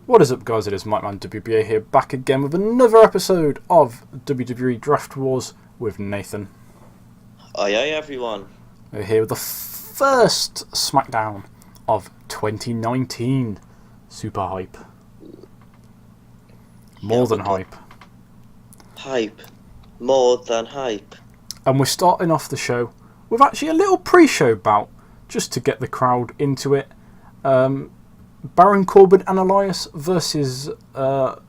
What is up, guys? It is Mike Man WBA here, back again with another episode of WWE Draft Wars with Nathan. Aye, everyone. We're here with the first SmackDown of 2019. Super hype. More than hype. Hype. More than hype. And we're starting off the show with actually a little pre-show bout, just to get the crowd into it. Baron Corbin and Elias versus Kalisto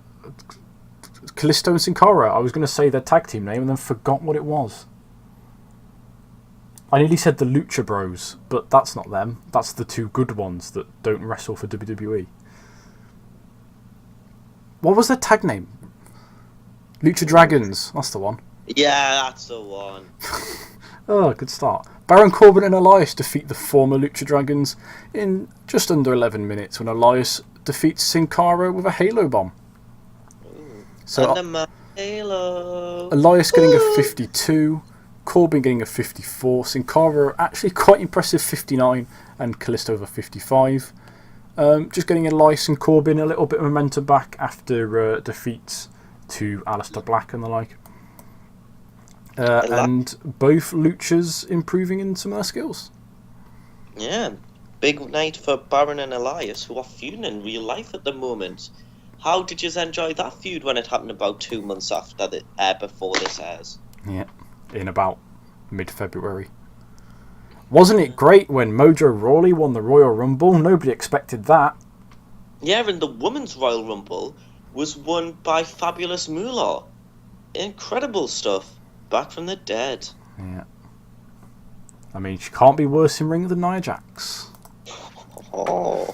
and Sin Cara. I was going to say their tag team name and then forgot what it was. I nearly said the Lucha Bros, but that's not them. That's the two good ones that don't wrestle for WWE. What was their tag name? Lucha Dragons. That's the one. Yeah, that's the one. Oh, good start. Baron Corbin and Elias defeat the former Lucha Dragons in just under 11 minutes when Elias defeats Sin Cara with a Halo Bomb. So Halo. Elias getting a 52, Corbin getting a 54, Sin Cara actually quite impressive 59, and Kalisto with a 55. Just getting Elias and Corbin a little bit of momentum back after defeats to Aleister Black and the like. And both luchas improving in some of their skills. Yeah, big night for Baron and Elias, who are feuding in real life at the moment. How did you enjoy that feud when it happened about 2 months after before this airs? Yeah, in about mid-February. Wasn't it great when Mojo Rawley won the Royal Rumble? Nobody expected that. Yeah, and the Women's Royal Rumble was won by Fabulous Moolah. Incredible stuff. Back from the dead. Yeah. I mean, she can't be worse in ring than Nia Jax. Oh.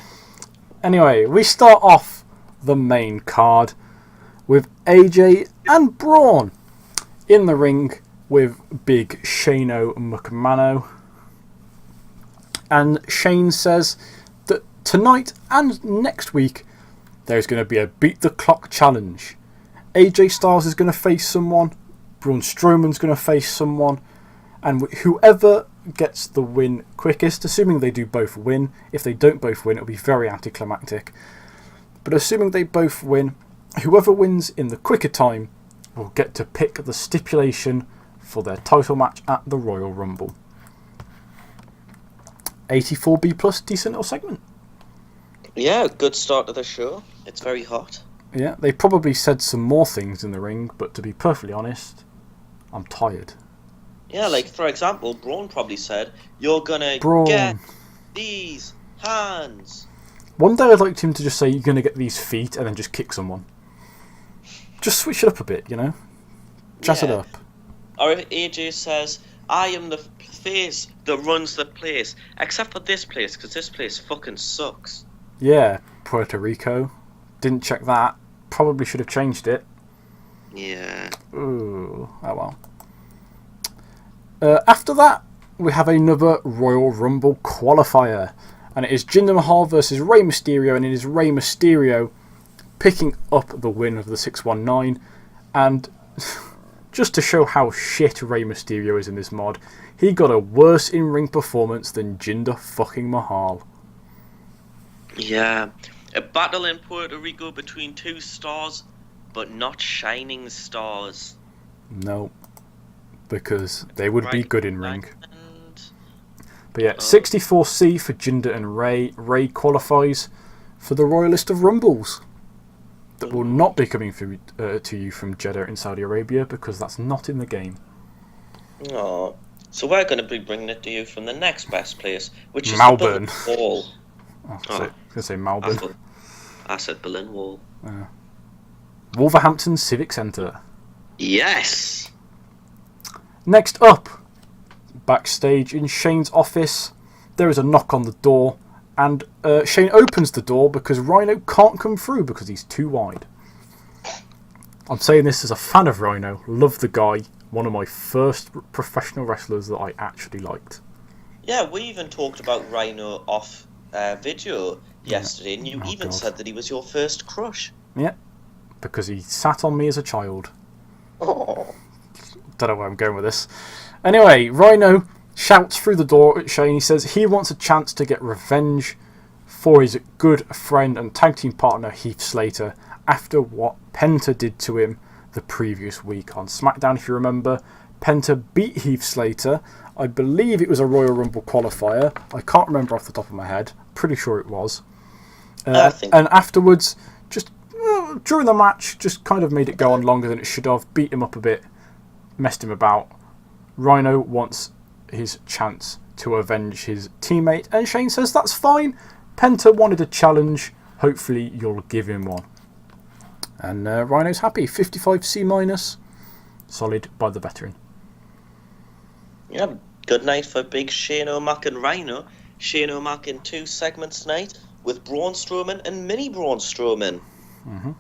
Anyway, we start off the main card with AJ and Braun in the ring with big Shane McMahon. And Shane says that tonight and next week there's going to be a Beat the Clock challenge. AJ Styles is going to face someone. Braun Strowman's going to face someone, and whoever gets the win quickest, assuming they do both win. If they don't both win, it'll be very anticlimactic. But assuming they both win, whoever wins in the quicker time will get to pick the stipulation for their title match at the Royal Rumble. 84B+, decent little segment. Yeah, good start to the show. It's very hot. Yeah, they probably said some more things in the ring, but to be perfectly honest, I'm tired. Yeah, like, for example, Braun probably said, you're gonna get these hands. One day I'd like him to just say, you're gonna get these feet, and then just kick someone. Just switch it up a bit, you know? Jazz it up. Or if AJ says, I am the face that runs the place, except for this place, because this place fucking sucks. Yeah, Puerto Rico. Didn't check that. Probably should have changed it. Yeah. Ooh, oh well. After that, we have another Royal Rumble qualifier. And it is Jinder Mahal versus Rey Mysterio. And it is Rey Mysterio picking up the win of the 619. And just to show how shit Rey Mysterio is in this mod, he got a worse in-ring performance than Jinder fucking Mahal. Yeah. A battle in Puerto Rico between two stars, but not shining stars. No, because they would be good in ring. But yeah, 64C for Jinder and Rey. Rey qualifies for the Royalist of Rumbles. That will not be coming to you from Jeddah in Saudi Arabia, because that's not in the game. Oh, so we're going to be bringing it to you from the next best place, which is Melbourne. The Berlin Wall. I was going to say Melbourne. I said Berlin Wall. Wolverhampton Civic Centre. Yes! Next up, backstage in Shane's office, there is a knock on the door, and Shane opens the door because Rhino can't come through because he's too wide. I'm saying this as a fan of Rhino. Love the guy. One of my first professional wrestlers that I actually liked. Yeah, we even talked about Rhino off video yesterday, and you said that he was your first crush. Yeah, because he sat on me as a child. Oh. Don't know where I'm going with this. Anyway, Rhino shouts through the door at Shane. He says he wants a chance to get revenge for his good friend and tag team partner Heath Slater after what Penta did to him the previous week on SmackDown. If you remember, Penta beat Heath Slater. I believe it was a Royal Rumble qualifier. I can't remember off the top of my head. Pretty sure it was. And afterwards, just during the match, just kind of made it go on longer than it should have. Beat him up a bit. Messed him about. Rhino wants his chance to avenge his teammate. And Shane says, that's fine. Penta wanted a challenge. Hopefully you'll give him one. And Rhino's happy. 55C minus. Solid by the veteran. Yeah, good night for big Shane O'Mac and Rhino. Shane O'Mac in 2 segments tonight with Braun Strowman and Mini Braun Strowman. Mm-hmm.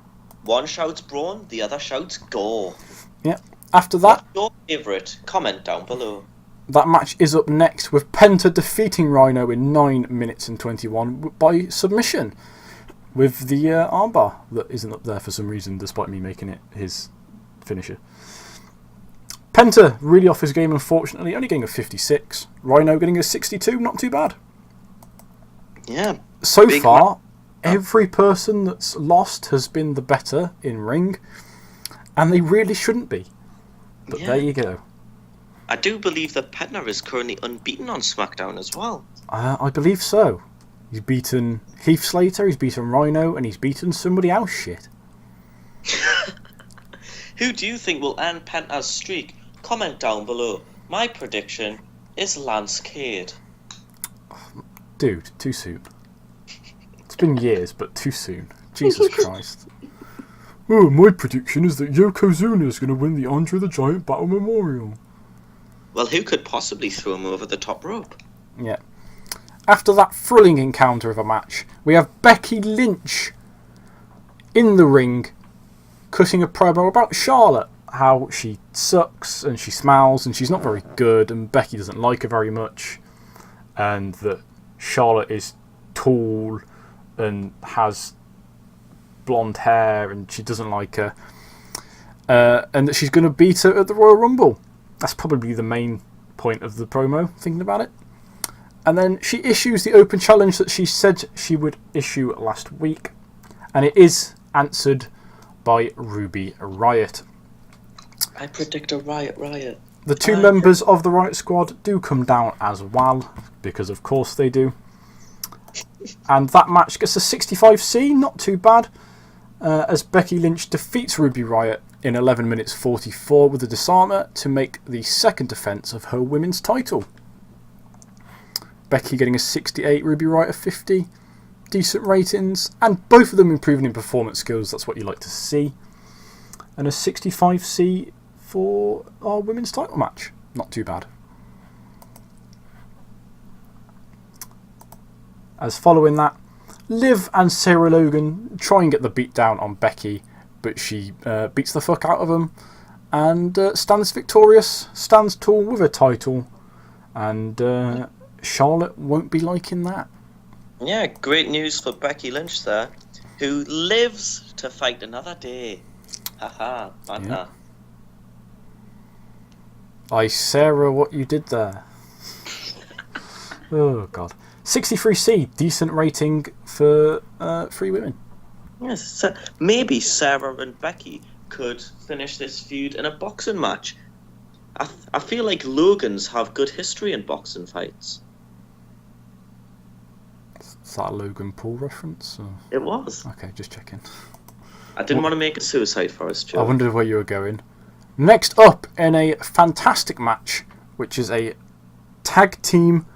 One shouts Braun, the other shouts go. Yeah. After that... What's your favourite? Comment down below. That match is up next with Penta defeating Rhino in 9 minutes and 21 by submission with the armbar that isn't up there for some reason, despite me making it his finisher. Penta really off his game, unfortunately, only getting a 56. Rhino getting a 62, not too bad. Yeah. So far, every person that's lost has been the better in ring, and they really shouldn't be. But there you go. I do believe that Penta is currently unbeaten on SmackDown as well. I believe so. He's beaten Heath Slater, he's beaten Rhino, and he's beaten somebody else shit. Who do you think will end Penta's streak? Comment down below. My prediction is Lance Cade. Dude, too soon. It's been years, but too soon. Jesus Christ. Oh, my prediction is that Yokozuna is going to win the Andre the Giant Battle Memorial. Well, who could possibly throw him over the top rope? Yeah. After that thrilling encounter of a match, we have Becky Lynch in the ring cutting a promo about Charlotte. How she sucks and she smells and she's not very good and Becky doesn't like her very much. And that Charlotte is tall and has blonde hair and she doesn't like her. And that she's going to beat her at the Royal Rumble. That's probably the main point of the promo, thinking about it. And then she issues the open challenge that she said she would issue last week. And it is answered by Ruby Riott. I predict a riot. The two members of the Riott Squad do come down as well, because of course they do. And that match gets a 65C, not too bad, as Becky Lynch defeats Ruby Riott in 11 minutes 44 with a disarmer to make the second defence of her women's title. Becky getting a 68, Ruby Riott a 50. Decent ratings, and both of them improving in performance skills. That's what you like to see. And a 65C for our women's title match. Not too bad. As following that, Liv and Sarah Logan try and get the beat down on Becky, but she beats the fuck out of them and stands victorious, stands tall with her title, and Charlotte won't be liking that. Yeah, great news for Becky Lynch there, who lives to fight another day. Haha, banter. Aye, Sarah, what you did there. Oh, God. 63C, decent rating for 3 women. Yes, so maybe Sarah and Becky could finish this feud in a boxing match. I feel like Logan's have good history in boxing fights. Is that a Logan Paul reference? Or? It was. Okay, just checking. I didn't want to make a suicide forest joke. I wondered where you were going. Next up in a fantastic match, which is a tag team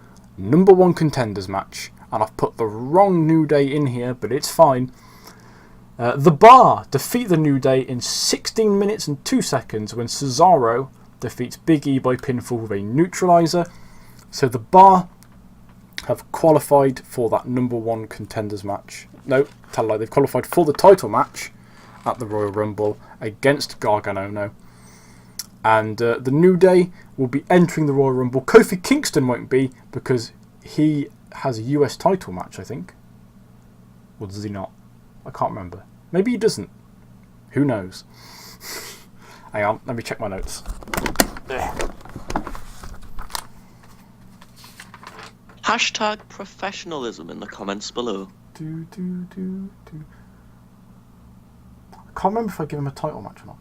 #1 contenders match. And I've put the wrong New Day in here, but it's fine. The Bar defeat the New Day in 16 minutes and 2 seconds when Cesaro defeats Big E by pinfall with a neutralizer. So the Bar have qualified for that #1 contenders match. No, tell a lie, they've qualified for the title match at the Royal Rumble against Gargano. And the New Day will be entering the Royal Rumble. Kofi Kingston won't be because he has a US title match, I think. Or does he not? I can't remember. Maybe he doesn't. Who knows? Hang on, let me check my notes. Hashtag professionalism in the comments below. I can't remember if I give him a title match or not.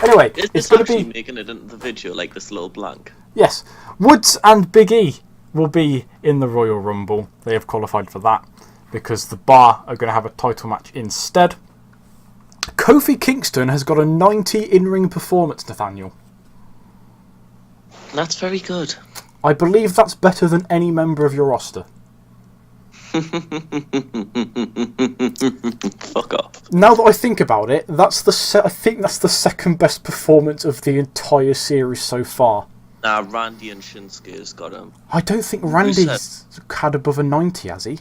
Anyway, it's going to be making it into the video like this little blank. Yes, Woods and Big E will be in the Royal Rumble. They have qualified for that because the Bar are going to have a title match instead. Kofi Kingston has got a 90 in-ring performance, Nathaniel. That's very good. I believe that's better than any member of your roster. Fuck off. Now that I think about it, I think that's the second best performance of the entire series so far. Nah, Randy and Shinsuke's got him. I don't think Randy's had above a 90, has he?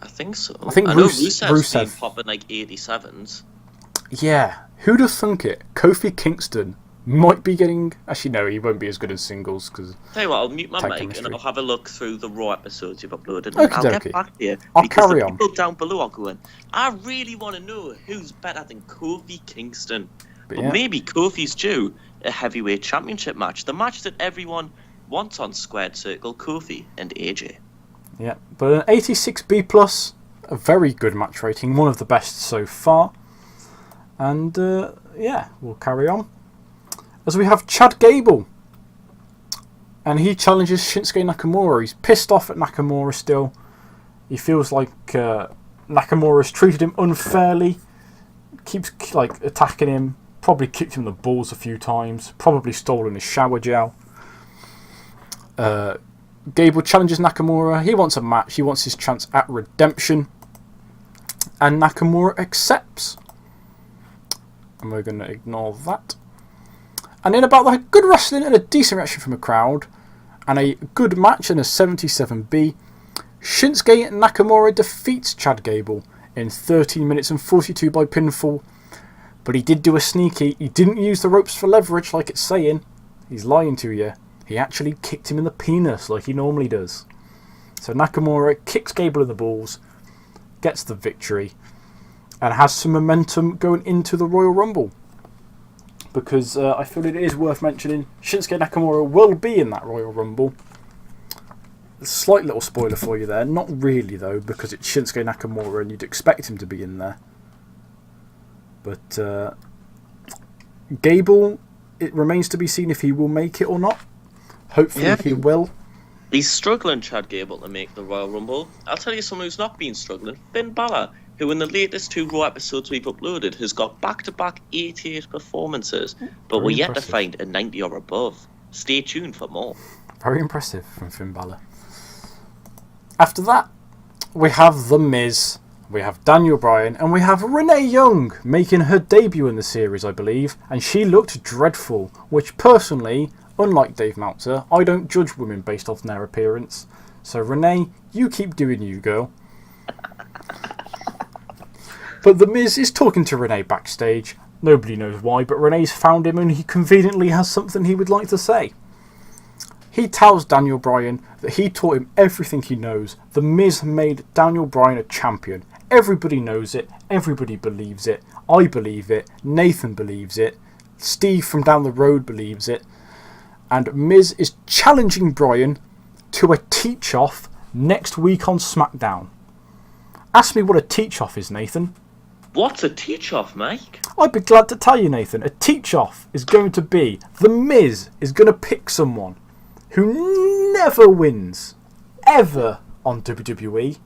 I think so. I think know Rusev's been popping like 87s. Yeah, who'd have thunk it? Kofi Kingston might be getting... Actually, no, he won't be as good in singles. Cause tell you what, I'll mute my mic and I'll have a look through the Raw episodes you've uploaded. Okay, I'll get back to you. I'll carry on. People down below are going, I really want to know who's better than Kofi Kingston. But maybe Kofi's due a heavyweight championship match. The match that everyone wants on Squared Circle, Kofi and AJ. Yeah, but an 86B+, a very good match rating, one of the best so far. And, yeah, we'll carry on. As we have Chad Gable. And he challenges Shinsuke Nakamura. He's pissed off at Nakamura still. He feels like Nakamura's treated him unfairly. Keeps attacking him. Probably kicked him in the balls a few times. Probably stolen his shower gel. Gable challenges Nakamura. He wants a match. He wants his chance at redemption. And Nakamura accepts. And we're going to ignore that. And in about that good wrestling and a decent reaction from a crowd, and a good match in a 77B, Shinsuke Nakamura defeats Chad Gable in 13 minutes and 42 by pinfall. But he did do a sneaky. He didn't use the ropes for leverage like it's saying. He's lying to you. He actually kicked him in the penis like he normally does. So Nakamura kicks Gable in the balls, gets the victory, and has some momentum going into the Royal Rumble. Because I feel it is worth mentioning, Shinsuke Nakamura will be in that Royal Rumble. A slight little spoiler for you there. Not really, though, because it's Shinsuke Nakamura and you'd expect him to be in there. But Gable, it remains to be seen if he will make it or not. Hopefully he will. He's struggling, Chad Gable, to make the Royal Rumble. I'll tell you someone who's not been struggling. Finn Balor, who in the latest 2 Raw episodes we've uploaded has got back-to-back 88 performances, but we're yet to find a 90 or above. Stay tuned for more. Very impressive from Finn Balor. After that, we have The Miz, we have Daniel Bryan, and we have Renee Young making her debut in the series, I believe, and she looked dreadful, which personally, unlike Dave Meltzer, I don't judge women based off their appearance. So Renee, you keep doing you, girl. But The Miz is talking to Renee backstage. Nobody knows why, but Renee's found him and he conveniently has something he would like to say. He tells Daniel Bryan that he taught him everything he knows. The Miz made Daniel Bryan a champion. Everybody knows it. Everybody believes it. I believe it. Nathan believes it. Steve from down the road believes it. And Miz is challenging Bryan to a teach-off next week on SmackDown. Ask me what a teach-off is, Nathan. What's a teach-off, Mike? I'd be glad to tell you, Nathan. A teach-off is going to be The Miz is going to pick someone who never wins, ever, on WWE.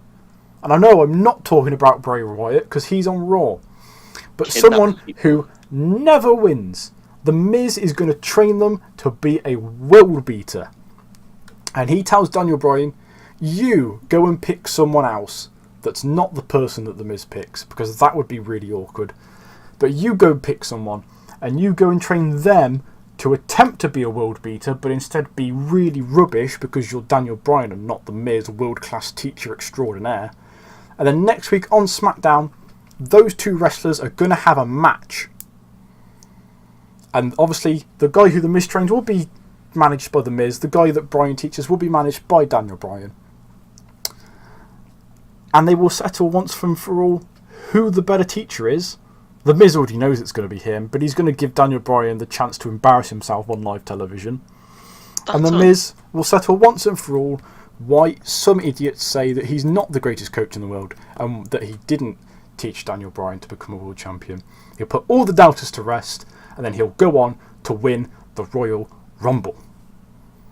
And I know I'm not talking about Bray Wyatt because he's on Raw. But someone who never wins. The Miz is going to train them to be a world beater. And he tells Daniel Bryan, you go and pick someone else that's not the person that The Miz picks, because that would be really awkward. But you go pick someone, and you go and train them to attempt to be a world beater, but instead be really rubbish because you're Daniel Bryan and not The Miz, world-class teacher extraordinaire. And then next week on SmackDown, those 2 wrestlers are going to have a match. And obviously, the guy who The Miz trains will be managed by The Miz. The guy that Bryan teaches will be managed by Daniel Bryan. And they will settle once and for all who the better teacher is. The Miz already knows it's going to be him, but he's going to give Daniel Bryan the chance to embarrass himself on live television. And The Miz will settle once and for all why some idiots say that he's not the greatest coach in the world and that he didn't teach Daniel Bryan to become a world champion. He'll put all the doubters to rest, and then he'll go on to win the Royal Rumble.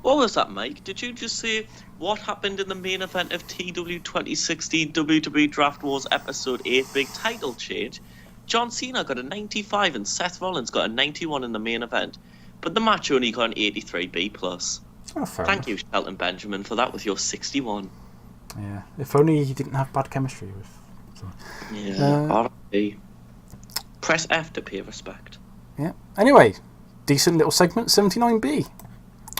What was that, Mike? Did you just say what happened in the main event of TEW 2016 WWE Draft Wars Episode 8 Big Title Change? John Cena got a 95 and Seth Rollins got a 91 in the main event, but the match only got an 83B+. Oh, Thank you, Shelton Benjamin, for that with your 61. Yeah, if only he didn't have bad chemistry with... So. Yeah, R.I.P. Press F to pay respect. Yeah. Anyway, decent little segment, 79B.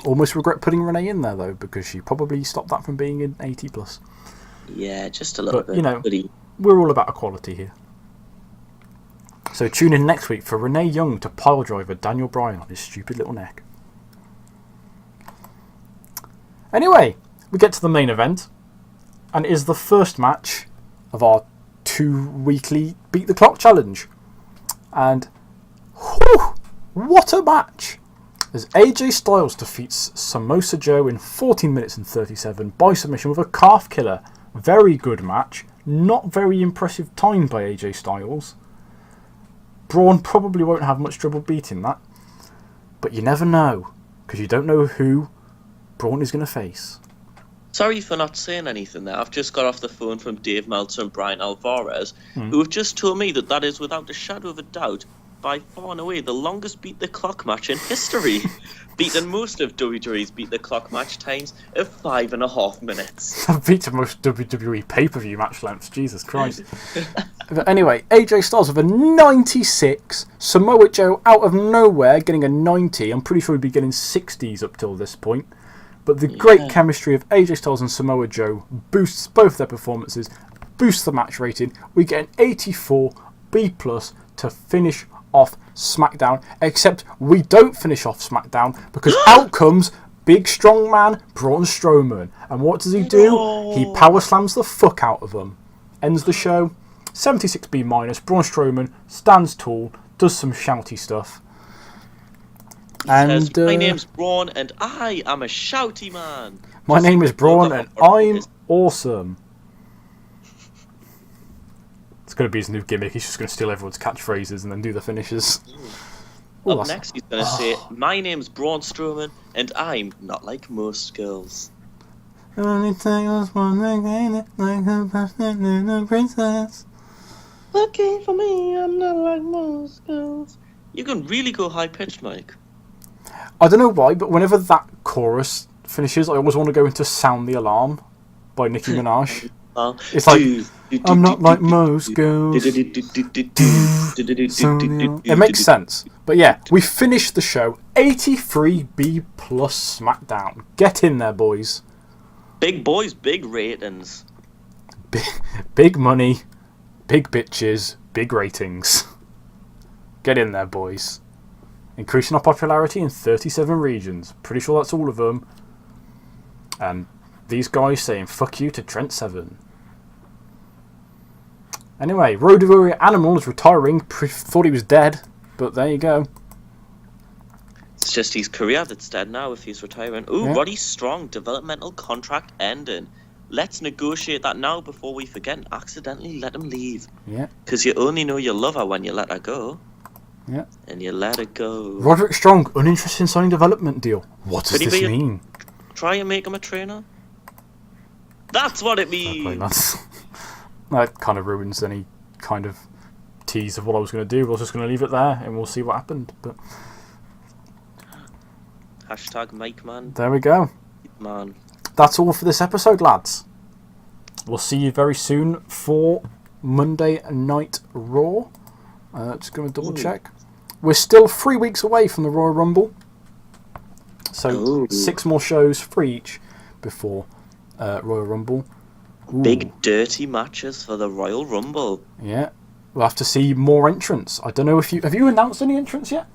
Almost regret putting Renee in there, though, because she probably stopped that from being in 80+. Yeah, just a little bit. But, you know, we're all about equality here. So tune in next week for Renee Young to piledriver Daniel Bryan on his stupid little neck. Anyway, we get to the main event, and it is the first match of our 2-weekly Beat the Clock challenge. And, whew, what a match! As AJ Styles defeats Samosa Joe in 14 minutes and 37 by submission with a calf killer. Very good match. Not very impressive time by AJ Styles. Braun probably won't have much trouble beating that. But you never know, because you don't know who Braun is going to face. Sorry for not saying anything there. I've just got off the phone from Dave Meltzer and Brian Alvarez, who have just told me that is without a shadow of a doubt by far and away the longest Beat the Clock match in history, beating most of WWE's Beat the Clock match times of 5.5 minutes. I've beaten most WWE pay-per-view match lengths, Jesus Christ. But anyway, AJ Styles with a 96, Samoa Joe out of nowhere getting a 90. I'm pretty sure he'd be getting 60s up till this point. But the great chemistry of AJ Styles and Samoa Joe boosts both their performances, boosts the match rating. We get an 84 B+ to finish off SmackDown, except we don't finish off SmackDown because out comes big strong man Braun Strowman. And what does he do? He power slams the fuck out of him. Ends the show, 76B-. Braun Strowman stands tall, does some shouty stuff. Says, my name's Braun and I am a shouty man. My name is Braun and I'm awesome. It's going to be his new gimmick. He's just going to steal everyone's catchphrases and then do the finishes. Up next, he's going to say, my name's Braun Strowman and I'm not like most girls. Only take us one like a princess. Okay, for me, I'm not like most girls. You can really go high-pitched, Mike. I don't know why, but whenever that chorus finishes, I always want to go into Sound the Alarm by Nicki Minaj. It's like, I'm not like most girls. It makes sense. But yeah, we finished the show. 83B+ SmackDown. Get in there, boys. Big boys, big ratings. Big money, big bitches, big ratings. Get in there, boys. Increasing our popularity in 37 regions. Pretty sure that's all of them. And these guys saying fuck you to Trent Seven. Anyway, Road Warrior Animal is retiring. Thought he was dead, but there you go. It's just his career that's dead now if he's retiring. Ooh, Roddy Strong, developmental contract ending. Let's negotiate that now before we forget and accidentally let him leave. Yeah. Because you only know you love her when you let her go. Yeah. And you let her go. Roderick Strong, uninterested in signing development deal. What does this mean? Try and make him a trainer? That's what it means! That kind of ruins any kind of tease of what I was going to do. I was just going to leave it there and we'll see what happened. But Hashtag Mike Man. There we go. Man. That's all for this episode, lads. We'll see you very soon for Monday Night Raw. Just going to double check. We're still 3 weeks away from the Royal Rumble. So 6 more shows, 3 each, before Royal Rumble. Ooh. Big dirty matches for the Royal Rumble. Yeah. We'll have to see more entrants. I don't know if have you announced any entrants yet?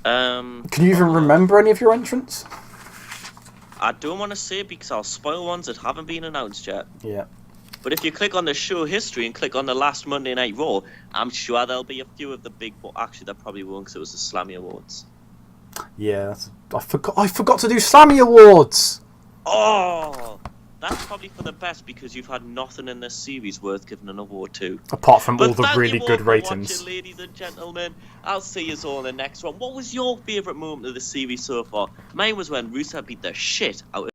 Can you even remember any of your entrants? I don't want to say because I'll spoil ones that haven't been announced yet. Yeah. But if you click on the show history and click on the last Monday Night Raw, I'm sure there'll be a few of the big... Well, actually, there probably won't because it was the Slammy Awards. Yeah, I forgot to do Slammy Awards! Oh! that's probably for the best because you've had nothing in this series worth giving an award to. Apart from all But the thank really you all good for ratings. watching, ladies and gentlemen. I'll see you all in the next one. What was your favourite moment of the series so far? Mine was when Rusev beat the shit out of